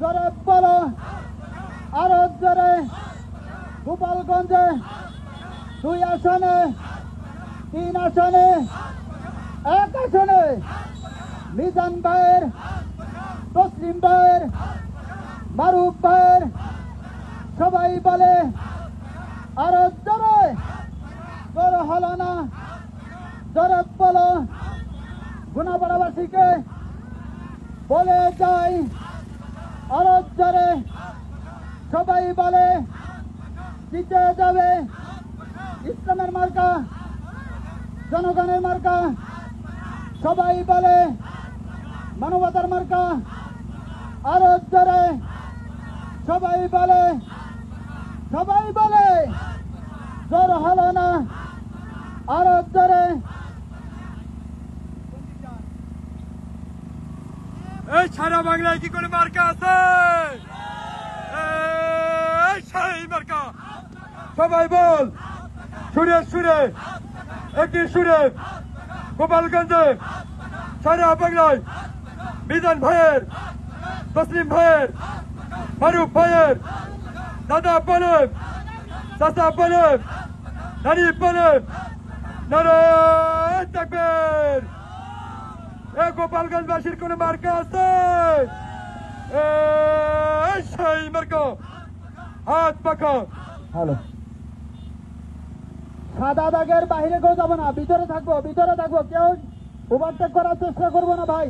জোরে বলো আরো জোরে। গোপালগঞ্জে 2 আসনে, 3 আসনে, 1 আসনে মিজান ভাইয়ের, তসলিম ভাইয়ের, মারুফ ভাইয়ের সবাই বলে আরো জোরে। জোরে হলো না, জোরে বলো। গুনাপাড়াবাসীকে বলে যাই আরো জোরে। সবাই বলে জিতে যাবে ইসলামের মার্কা, জনগণের মার্কা। সবাই বলে মানবতার মার্কা আরো জোরে। সবাই বলে, সবাই বলে জোর হলো না, আরো জোরে। এই সারা বাংলায় কি করে মার্কা আছে? এই সেই মার্কা। সবাই বল সুরে সুরে, একই সুরে। গোপালগঞ্জে সারা বাংলায় মিজান ভাইয়ের, তসলিম ভাইয়ের, মারুফ ভাইয়ের, দাদা বলেন, চাচা বলেন, নারী বলেন, নারায়ণ তাকবীর। গোপালগঞ্জবাসীর কোন মার্কা আছে? সেই মার্কা। হাত পাখা। হ্যালো, সাদা দাগের বাইরে কেউ যাবো না, ভিতরে থাকবো, ভিতরে থাকবো। কেউ ওভারটেক করার চেষ্টা করবো না ভাই,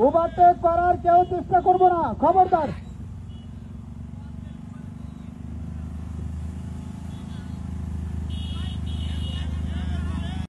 ওভারটেক করার কেউ চেষ্টা করবো না, খবরদার।